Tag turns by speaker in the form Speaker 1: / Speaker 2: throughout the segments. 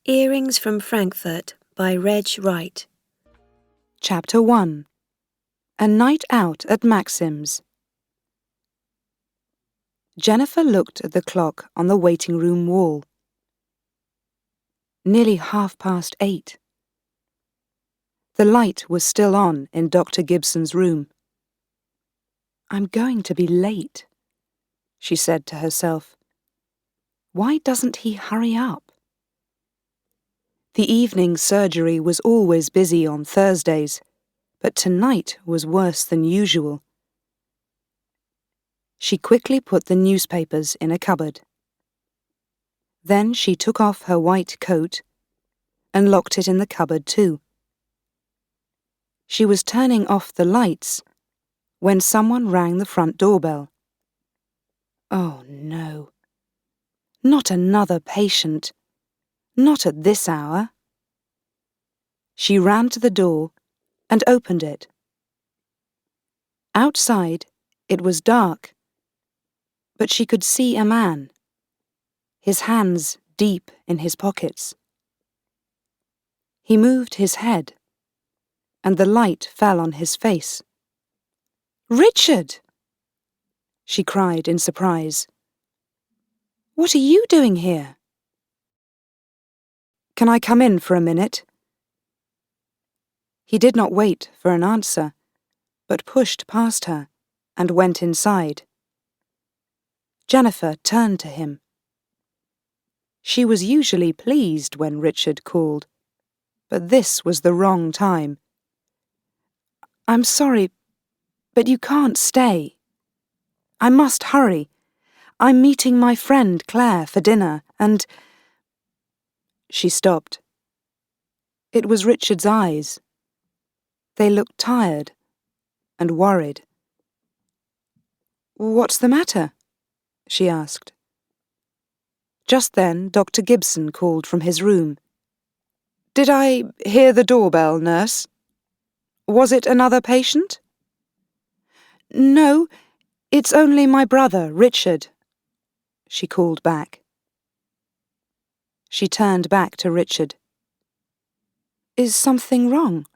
Speaker 1: Earrings from Frankfurt by Reg Wright.
Speaker 2: Chapter 1. A Night Out at Maxim's. Jennifer looked at the clock on the waiting room wall. Nearly 8:30. The light was still on in Dr. Gibson's room. "I'm going to be late," she said to herself. "Why doesn't he hurry up?" The evening surgery was always busy on Thursdays, but tonight was worse than usual. She quickly put the newspapers in a cupboard. Then she took off her white coat and locked it in the cupboard too. She was turning off the lights when someone rang the front doorbell. Oh no. Not another patient. Not at this hour. She ran to the door and opened it. Outside, it was dark, but she could see a man, his hands deep in his pockets. He moved his head, and the light fell on his face. "Richard!" she cried in surprise. "What are you doing here?" "Can I come in for a minute?" He did not wait for an answer, but pushed past her and went inside. Jennifer turned to him. She was usually pleased when Richard called, but this was the wrong time. "I'm sorry, but you can't stay. I must hurry. I'm meeting my friend Claire for dinner, and—" She stopped. It was Richard's eyes. They looked tired and worried. "What's the matter?" she asked. Just then, Dr. Gibson called from his room. "Did I hear the doorbell, nurse? Was it another patient?" "No, it's only my brother, Richard," she called back. She turned back to Richard. "Is something wrong?"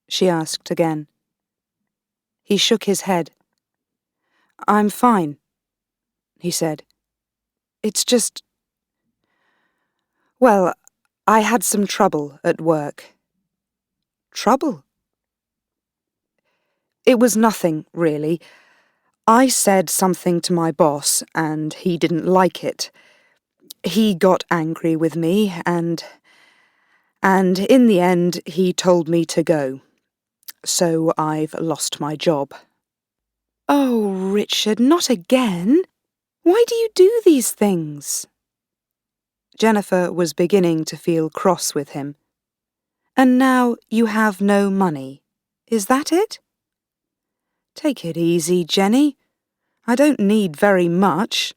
Speaker 2: she asked again. He shook his head. "I'm fine," he said. "It's just... well, I had some trouble at work." "Trouble?" "It was nothing, really. I said something to my boss, and he didn't like it. He got angry with me, and in the end he told me to go. So I've lost my job." "Oh, Richard, not again! Why do you do these things?" Jennifer was beginning to feel cross with him. "And now you have no money. Is that it?" "Take it easy, Jenny. I don't need very much.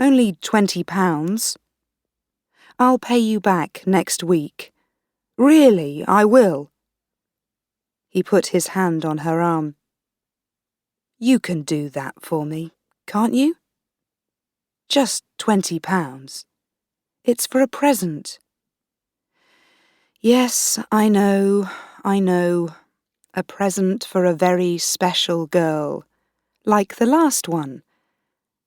Speaker 2: Only £20. I'll pay you back next week. Really, I will." He put his hand on her arm. "You can do that for me, can't you? Just £20. It's for a present." "Yes, I know. A present for a very special girl, like the last one,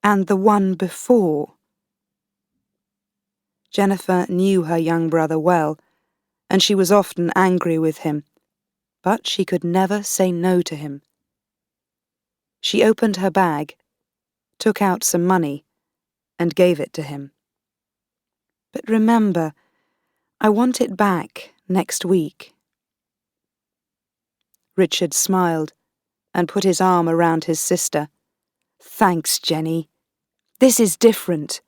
Speaker 2: and the one before." Jennifer knew her young brother well, and she was often angry with him, but she could never say no to him. She opened her bag, took out some money, and gave it to him. "But remember, I want it back next week." Richard smiled and put his arm around his sister. "Thanks, Jenny. This is different.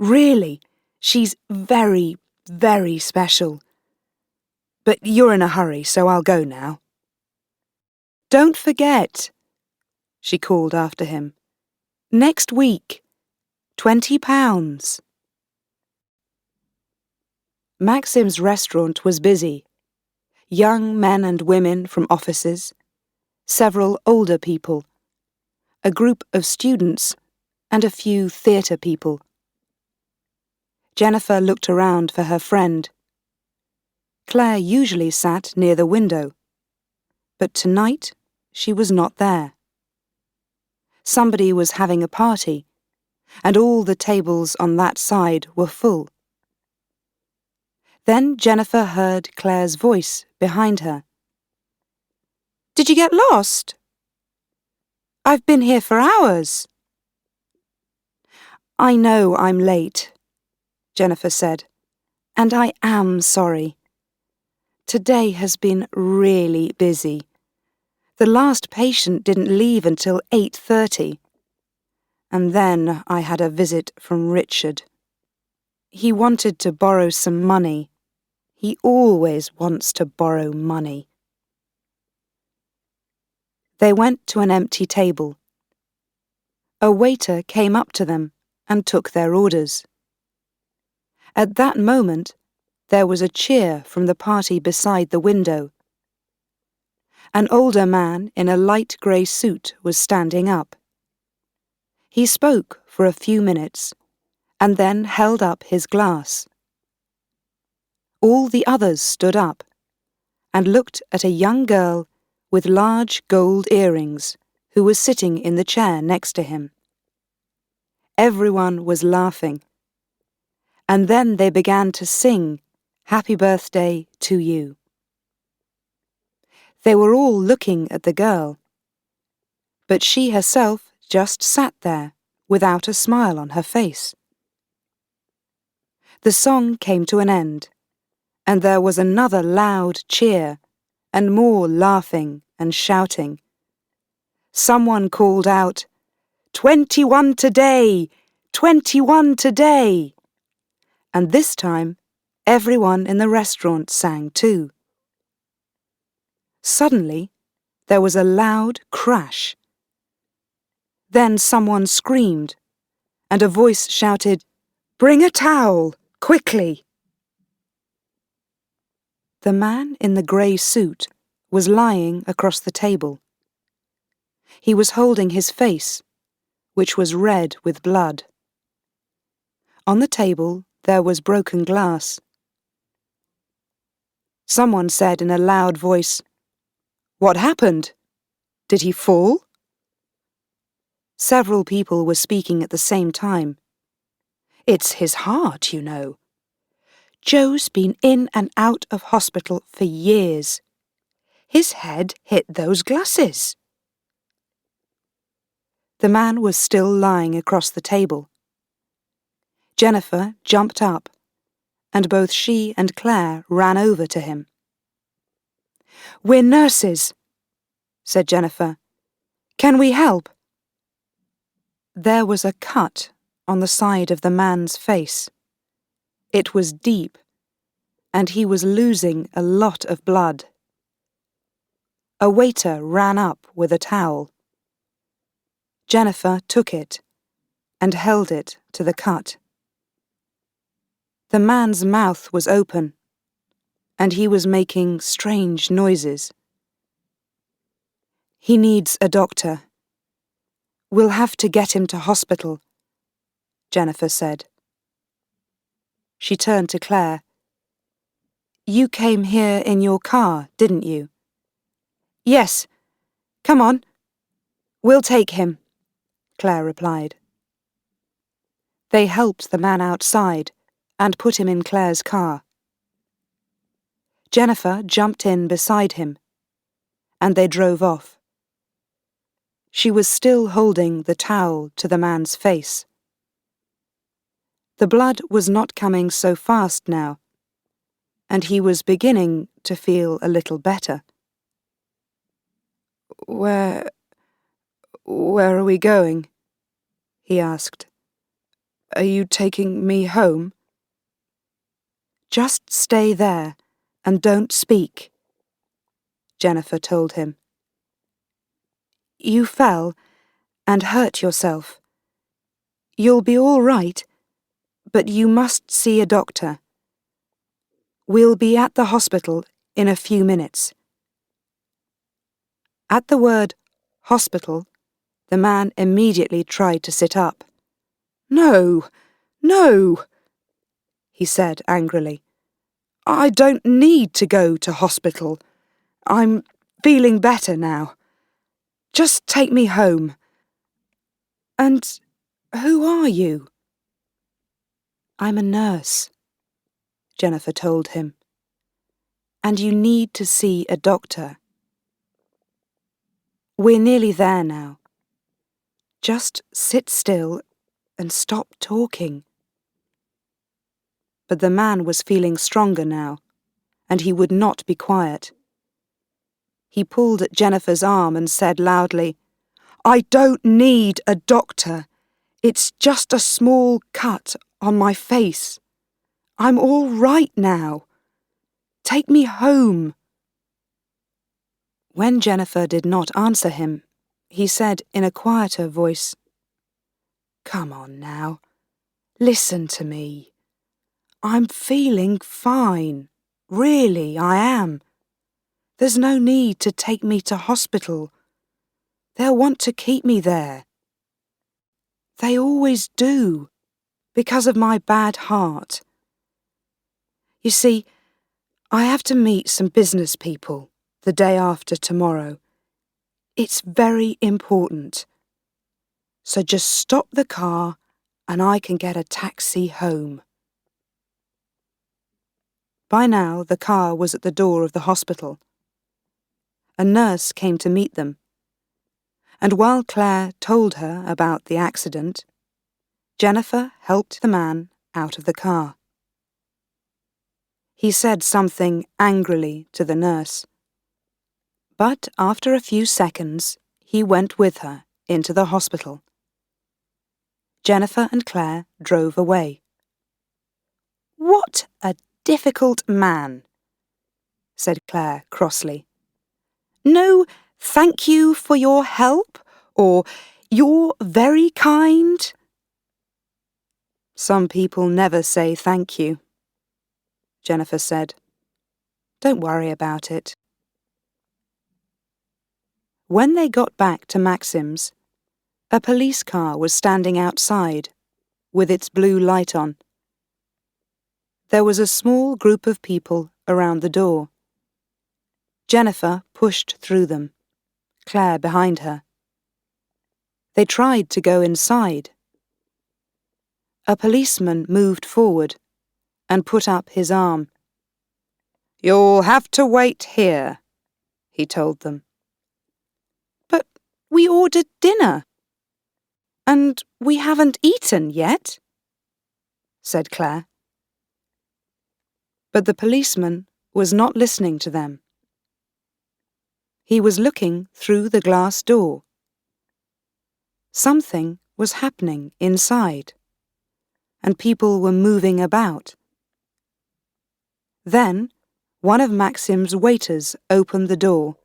Speaker 2: Really, she's very, very special. But you're in a hurry, so I'll go now." "Don't forget," she called after him. "Next week, £20. Maxim's restaurant was busy. Young men and women from offices, several older people, a group of students, and a few theatre people. Jennifer looked around for her friend. Claire usually sat near the window, but tonight she was not there. Somebody was having a party, and all the tables on that side were full. Then Jennifer heard Claire's voice behind her. "Did you get lost? I've been here for hours." "I know I'm late," Jennifer said, "and I am sorry. Today has been really busy. The last patient didn't leave until 8:30. And then I had a visit from Richard. He wanted to borrow some money. He always wants to borrow money." They went to an empty table. A waiter came up to them and took their orders. At that moment, there was a cheer from the party beside the window. An older man in a light grey suit was standing up. He spoke for a few minutes and then held up his glass. All the others stood up and looked at a young girl with large gold earrings who was sitting in the chair next to him. Everyone was laughing, and then they began to sing "Happy Birthday to You." They were all looking at the girl, but she herself just sat there without a smile on her face. The song came to an end, and there was another loud cheer and more laughing and shouting. Someone called out, "21 today! 21 today!" And this time, everyone in the restaurant sang too. Suddenly, there was a loud crash. Then someone screamed, and a voice shouted, "Bring a towel, quickly!" The man in the grey suit was lying across the table. He was holding his face, which was red with blood. On the table there was broken glass. Someone said in a loud voice, "What happened? Did he fall?" Several people were speaking at the same time. "It's his heart, you know. Joe's been in and out of hospital for years. His head hit those glasses." The man was still lying across the table. Jennifer jumped up, and both she and Claire ran over to him. "We're nurses," said Jennifer. "Can we help?" There was a cut on the side of the man's face. It was deep, and he was losing a lot of blood. A waiter ran up with a towel. Jennifer took it and held it to the cut. The man's mouth was open, and he was making strange noises. "He needs a doctor. We'll have to get him to hospital," Jennifer said. She turned to Claire. "You came here in your car, didn't you?" "Yes. Come on. We'll take him," Claire replied. They helped the man outside and put him in Claire's car. Jennifer jumped in beside him, and they drove off. She was still holding the towel to the man's face. The blood was not coming so fast now, and he was beginning to feel a little better. Where are we going?" he asked. "Are you taking me home?" "Just stay there and don't speak," Jennifer told him. "You fell and hurt yourself. You'll be all right, but you must see a doctor. We'll be at the hospital in a few minutes." At the word hospital, the man immediately tried to sit up. "No, no!" he said angrily. "I don't need to go to hospital. I'm feeling better now. Just take me home." "And who are you?" "I'm a nurse," Jennifer told him. "And you need to see a doctor." "We're nearly there now. Just sit still and stop talking." But the man was feeling stronger now, and he would not be quiet. He pulled at Jennifer's arm and said loudly, "I don't need a doctor. It's just a small cut on my face. I'm all right now. Take me home." When Jennifer did not answer him, he said in a quieter voice, "Come on now, listen to me. I'm feeling fine. Really, I am. There's no need to take me to hospital. They'll want to keep me there. They always do, because of my bad heart. You see, I have to meet some business people the day after tomorrow. It's very important. So just stop the car and I can get a taxi home." By now the car was at the door of the hospital. A nurse came to meet them, and while Claire told her about the accident, Jennifer helped the man out of the car. He said something angrily to the nurse, but after a few seconds he went with her into the hospital. Jennifer and Claire drove away. "What a difficult man," said Claire crossly. "No, thank you for your help, or you're very kind." "Some people never say thank you," Jennifer said. "Don't worry about it." When they got back to Maxim's, a police car was standing outside, with its blue light on. There was a small group of people around the door. Jennifer pushed through them, Claire behind her. They tried to go inside. A policeman moved forward and put up his arm. "You'll have to wait here," he told them. "But we ordered dinner, and we haven't eaten yet," said Claire. But the policeman was not listening to them. He was looking through the glass door. Something was happening inside, and people were moving about. Then one of Maxim's waiters opened the door,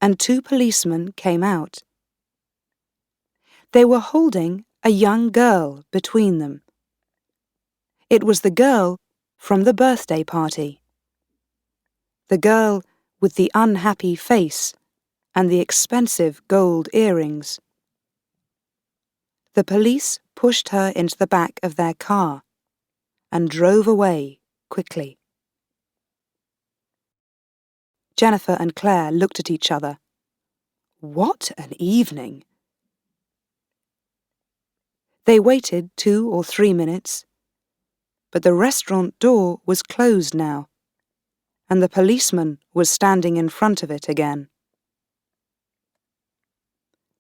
Speaker 2: and two policemen came out. They were holding a young girl between them. It was the girl from the birthday party. The girl with the unhappy face and the expensive gold earrings. The police pushed her into the back of their car and drove away quickly. Jennifer and Claire looked at each other. What an evening! They waited 2 or 3 minutes, but the restaurant door was closed now, and the policeman was standing in front of it again.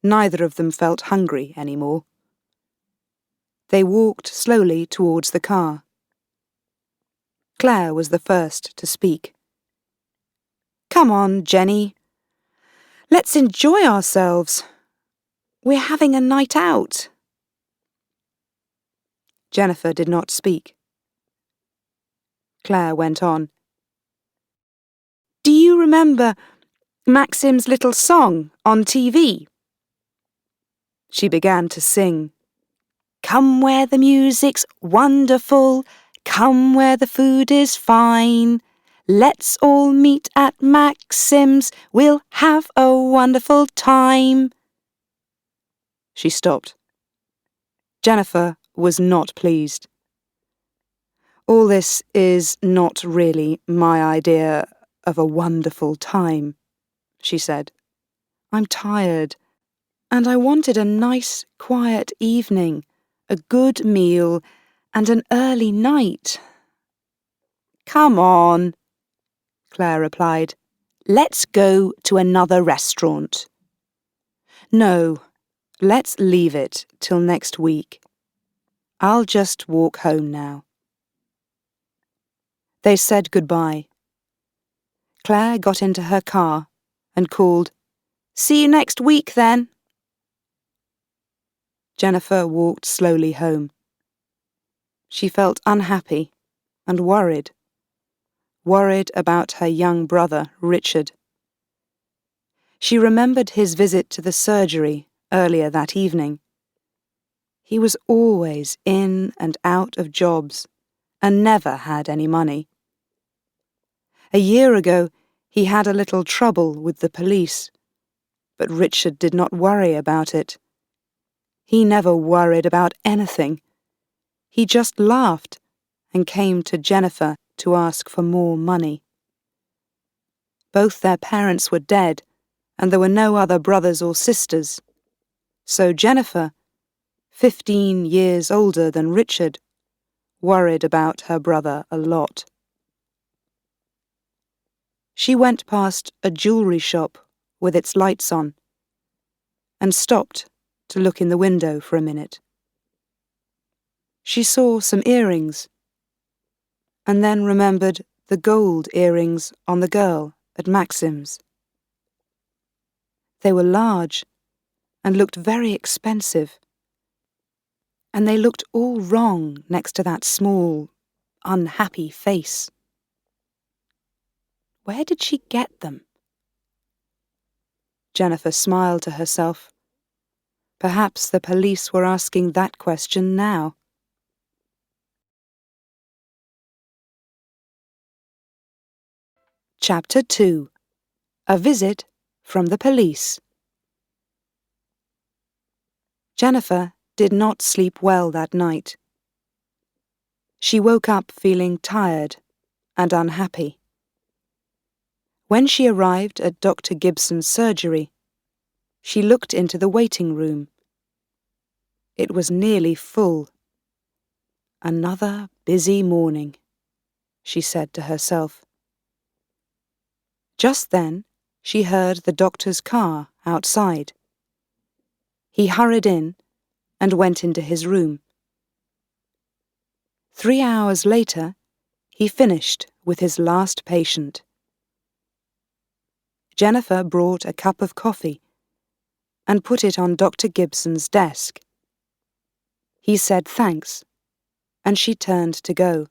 Speaker 2: Neither of them felt hungry anymore. They walked slowly towards the car. Claire was the first to speak. "Come on, Jenny. Let's enjoy ourselves. We're having a night out." Jennifer did not speak. Claire went on. "Do you remember Maxim's little song on TV?" She began to sing. "Come where the music's wonderful, come where the food is fine. Let's all meet at Maxim's, we'll have a wonderful time." She stopped. Jennifer was not pleased. All this is not really my idea of a wonderful time, she said. I'm tired, and I wanted a nice, quiet evening, a good meal, and an early night. Come on, Claire replied. Let's go to another restaurant. No, let's leave it till next week. I'll just walk home now. They said goodbye. Claire got into her car and called, See you next week, then. Jennifer walked slowly home. She felt unhappy and worried about her young brother, Richard. She remembered his visit to the surgery earlier that evening. He was always in and out of jobs and never had any money. A year ago, he had a little trouble with the police, but Richard did not worry about it. He never worried about anything. He just laughed and came to Jennifer to ask for more money. Both their parents were dead, and there were no other brothers or sisters. So Jennifer, 15 years older than Richard, worried about her brother a lot. She went past a jewellery shop with its lights on and stopped to look in the window for a minute. She saw some earrings and then remembered the gold earrings on the girl at Maxim's. They were large and looked very expensive, and they looked all wrong next to that small, unhappy face. Where did she get them? Jennifer smiled to herself. Perhaps the police were asking that question now. Chapter 2. A Visit from the Police. Jennifer did not sleep well that night. She woke up feeling tired and unhappy. When she arrived at Dr. Gibson's surgery, she looked into the waiting room. It was nearly full. Another busy morning, she said to herself. Just then, she heard the doctor's car outside. He hurried in and went into his room. 3 hours later, he finished with his last patient. Jennifer brought a cup of coffee and put it on Dr. Gibson's desk. He said thanks, and she turned to go.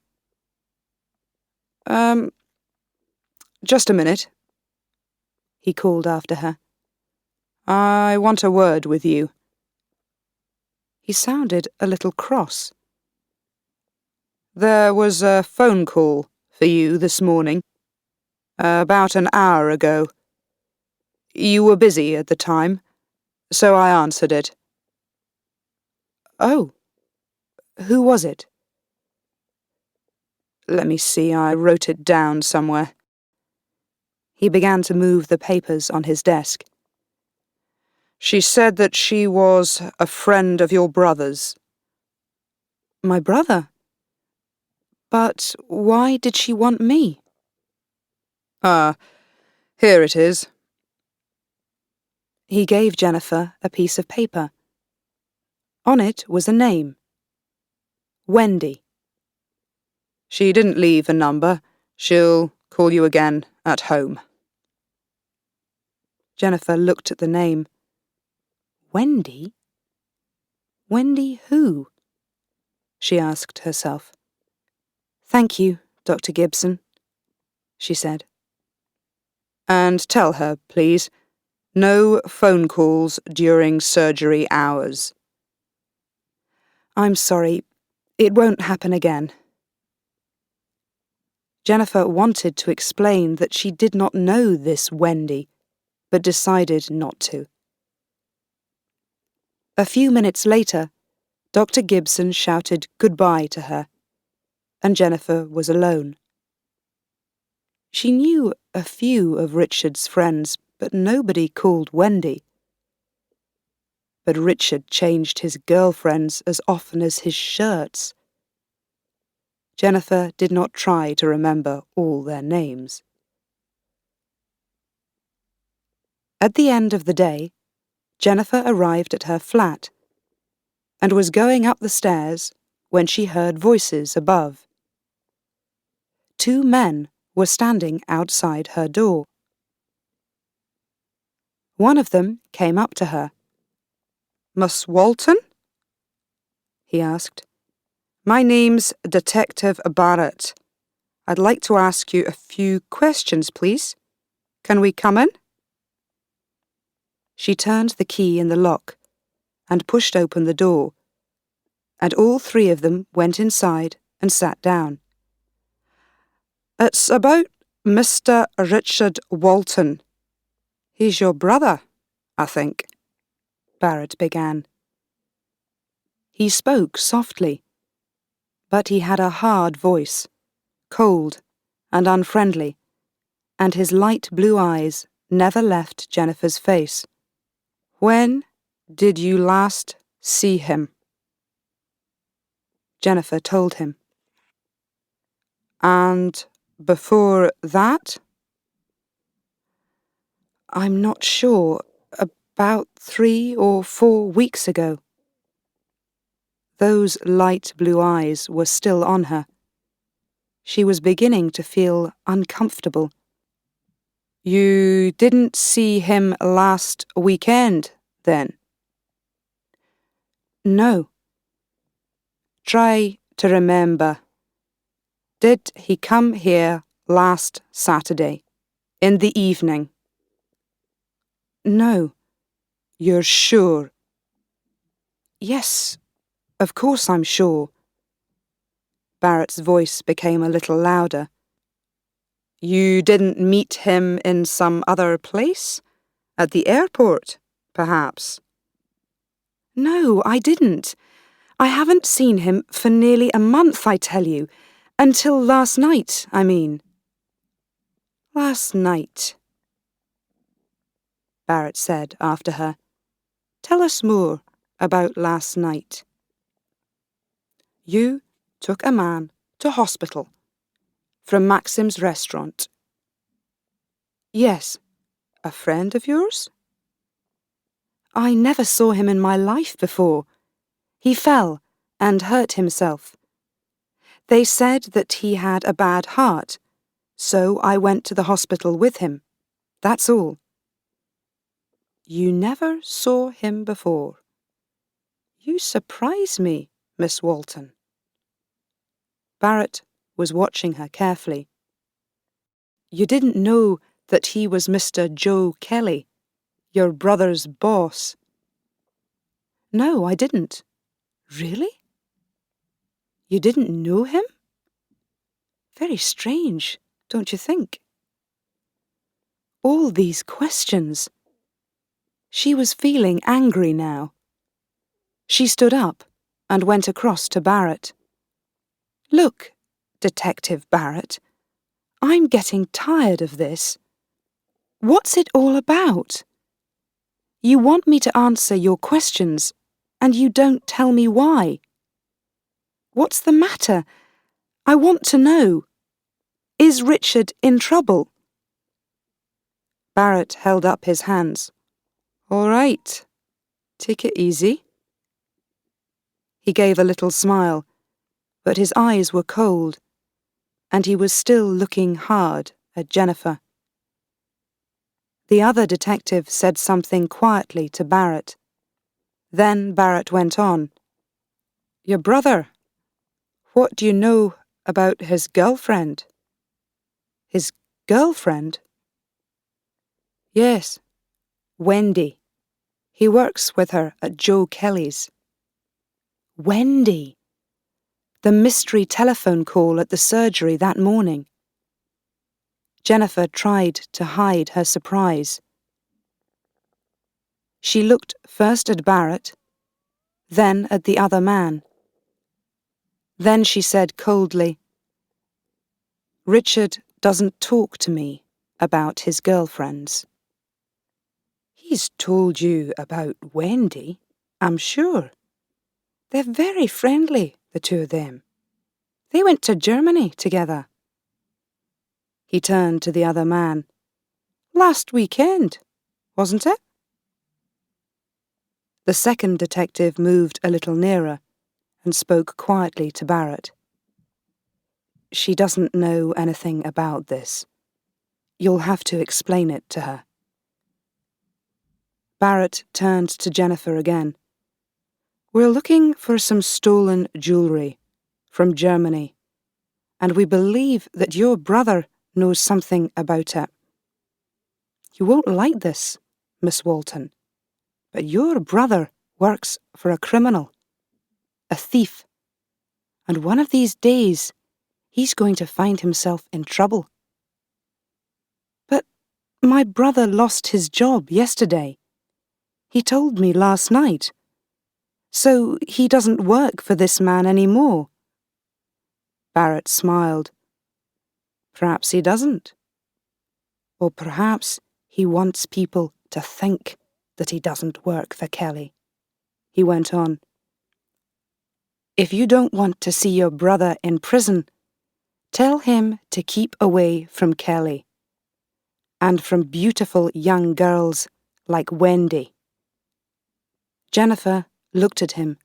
Speaker 2: Just a minute, he called after her. I want a word with you. He sounded a little cross. There was a phone call for you this morning, about an hour ago. You were busy at the time, so I answered it. Oh, who was it? Let me see, I wrote it down somewhere. He began to move the papers on his desk. She said that she was a friend of your brother's. My brother? But why did she want me? Here it is. He gave Jennifer a piece of paper. On it was a name. Wendy. She didn't leave a number. She'll call you again at home. Jennifer looked at the name. Wendy? Wendy who? She asked herself. Thank you, Dr. Gibson, she said. And tell her, please, no phone calls during surgery hours. I'm sorry, it won't happen again. Jennifer wanted to explain that she did not know this Wendy, but decided not to. A few minutes later, Dr. Gibson shouted goodbye to her. and Jennifer was alone. She knew a few of Richard's friends, but nobody called Wendy. But Richard changed his girlfriends as often as his shirts. Jennifer did not try to remember all their names. At the end of the day, Jennifer arrived at her flat and was going up the stairs when she heard voices above. 2 men were standing outside her door. One of them came up to her. "Miss Walton?" he asked. "My name's Detective Barrett. I'd like to ask you a few questions, please. Can we come in?" She turned the key in the lock and pushed open the door, and all 3 of them went inside and sat down. "It's about Mr. Richard Walton. He's your brother, I think," Barrett began. He spoke softly, but he had a hard voice, cold and unfriendly, and his light blue eyes never left Jennifer's face. "When did you last see him?" Jennifer told him. "And before that?" "I'm not sure. About 3 or 4 weeks ago." Those light blue eyes were still on her. She was beginning to feel uncomfortable. "You didn't see him last weekend, then?" "No." "Try to remember. Did he come here last Saturday, in the evening?" "No." "You're sure?" "Yes, of course I'm sure." Barrett's voice became a little louder. "You didn't meet him in some other place? At the airport, perhaps?" "No, I didn't. I haven't seen him for nearly a month, I tell you. Until last night, I mean." "Last night," Barrett said after her. "Tell us more about last night." "You took a man to hospital from Maxim's restaurant." "Yes. A friend of yours?" "I never saw him in my life before. He fell and hurt himself. They said that he had a bad heart, so I went to the hospital with him. That's all." "You never saw him before. You surprise me, Miss Walton." Barrett was watching her carefully. "You didn't know that he was Mr. Joe Kelly, your brother's boss?" "No, I didn't." "Really? You didn't know him? Very strange, don't you think?" All these questions. She was feeling angry now. She stood up and went across to Barrett. "Look, Detective Barrett, I'm getting tired of this. What's it all about? You want me to answer your questions, and you don't tell me why. What's the matter? I want to know. Is Richard in trouble?" Barrett held up his hands. "All right, take it easy." He gave a little smile, but his eyes were cold, and he was still looking hard at Jennifer. The other detective said something quietly to Barrett. Then Barrett went on. "Your brother, what do you know about his girlfriend?" "His girlfriend?" "Yes, Wendy. He works with her at Joe Kelly's." Wendy! The mystery telephone call at the surgery that morning. Jennifer tried to hide her surprise. She looked first at Barrett, then at the other man. Then she said coldly, Richard doesn't talk to me about his girlfriends. He's told you about Wendy, I'm sure. They're very friendly, the two of them. They went to Germany together. He turned to the other man. Last weekend, wasn't it? The second detective moved a little nearer and spoke quietly to Barrett. She doesn't know anything about this. You'll have to explain it to her. Barrett turned to Jennifer again. We're looking for some stolen jewellery from Germany, and we believe that your brother knows something about it. You won't like this, Miss Walton, but your brother works for a criminal, a thief, and one of these days he's going to find himself in trouble. But my brother lost his job yesterday. He told me last night. So he doesn't work for this man anymore. Barrett smiled. Perhaps he doesn't. Or perhaps he wants people to think that he doesn't work for Kelly. He went on. If you don't want to see your brother in prison, tell him to keep away from Kelly and from beautiful young girls like Wendy. Jennifer looked at him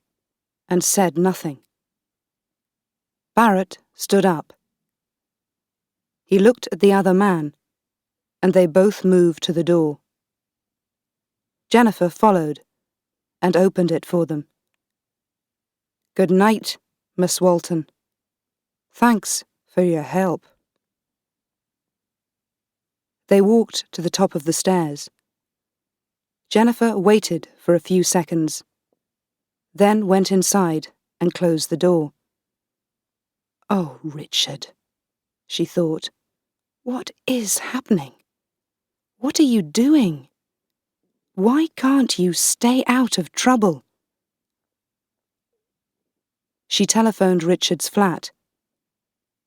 Speaker 2: and said nothing. Barrett stood up. He looked at the other man, and they both moved to the door. Jennifer followed and opened it for them. Good night, Miss Walton. Thanks for your help. They walked to the top of the stairs. Jennifer waited for a few seconds, then went inside and closed the door. Oh, Richard, she thought, what is happening? What are you doing? Why can't you stay out of trouble? She telephoned Richard's flat,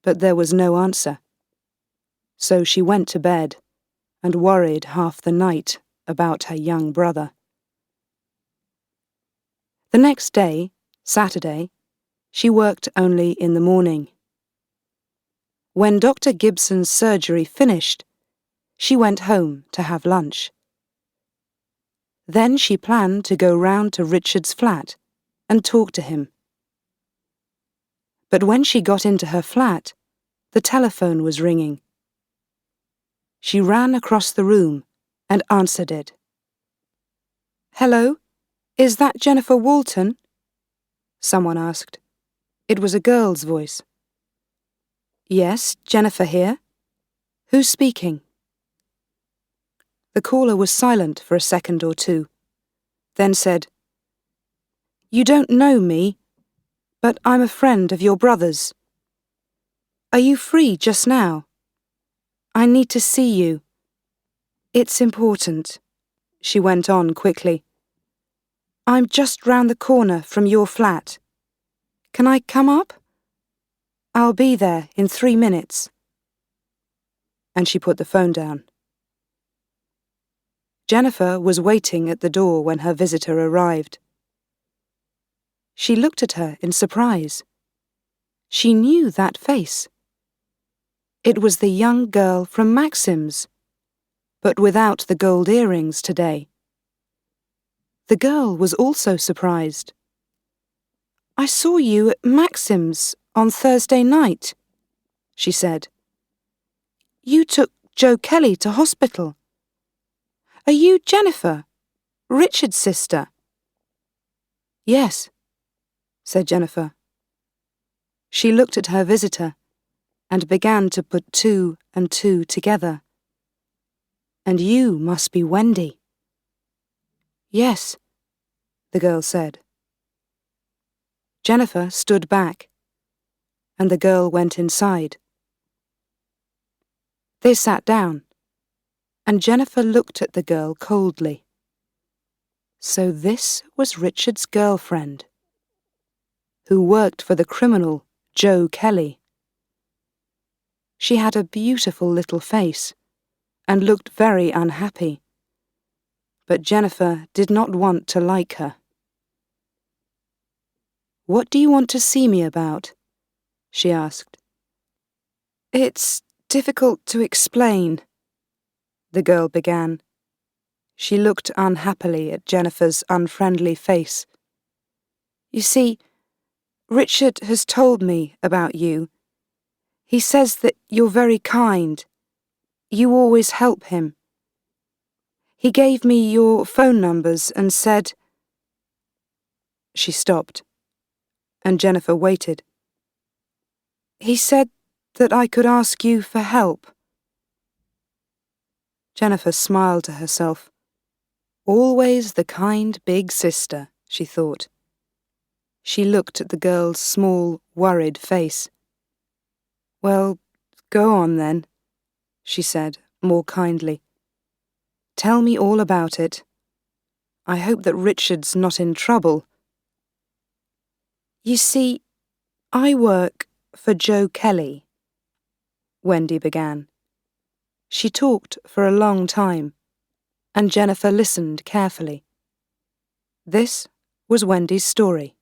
Speaker 2: but there was no answer. So she went to bed and worried half the night about her young brother. The next day, Saturday, she worked only in the morning. When Dr. Gibson's surgery finished, she went home to have lunch. Then she planned to go round to Richard's flat and talk to him. But when she got into her flat, the telephone was ringing. She ran across the room and answered it. Hello, is that Jennifer Walton? Someone asked. It was a girl's voice. Yes, Jennifer here. Who's speaking? The caller was silent for a second or two, then said, You don't know me, but I'm a friend of your brother's. Are you free just now? I need to see you. It's important, she went on quickly. I'm just round the corner from your flat. Can I come up? I'll be there in 3 minutes. And she put the phone down. Jennifer was waiting at the door when her visitor arrived. She looked at her in surprise. She knew that face. It was the young girl from Maxim's, but without the gold earrings today. The girl was also surprised. I saw you at Maxim's on Thursday night, she said. You took Joe Kelly to hospital. Are you Jennifer, Richard's sister? Yes, said Jennifer. She looked at her visitor and began to put 2 and 2 together. And you must be Wendy. Yes, the girl said. Jennifer stood back, and the girl went inside. They sat down, and Jennifer looked at the girl coldly. So this was Richard's girlfriend, who worked for the criminal Joe Kelly. She had a beautiful little face and looked very unhappy. But Jennifer did not want to like her. "What do you want to see me about?" she asked. "It's difficult to explain," the girl began. She looked unhappily at Jennifer's unfriendly face. "You see, Richard has told me about you. He says that you're very kind. You always help him. He gave me your phone numbers and said—" She stopped, and Jennifer waited. "He said that I could ask you for help." Jennifer smiled to herself. Always the kind big sister, she thought. She looked at the girl's small, worried face. "Well, go on then," she said, more kindly. "Tell me all about it. I hope that Richard's not in trouble." "You see, I work for Joe Kelly," Wendy began. She talked for a long time, and Jennifer listened carefully. This was Wendy's story.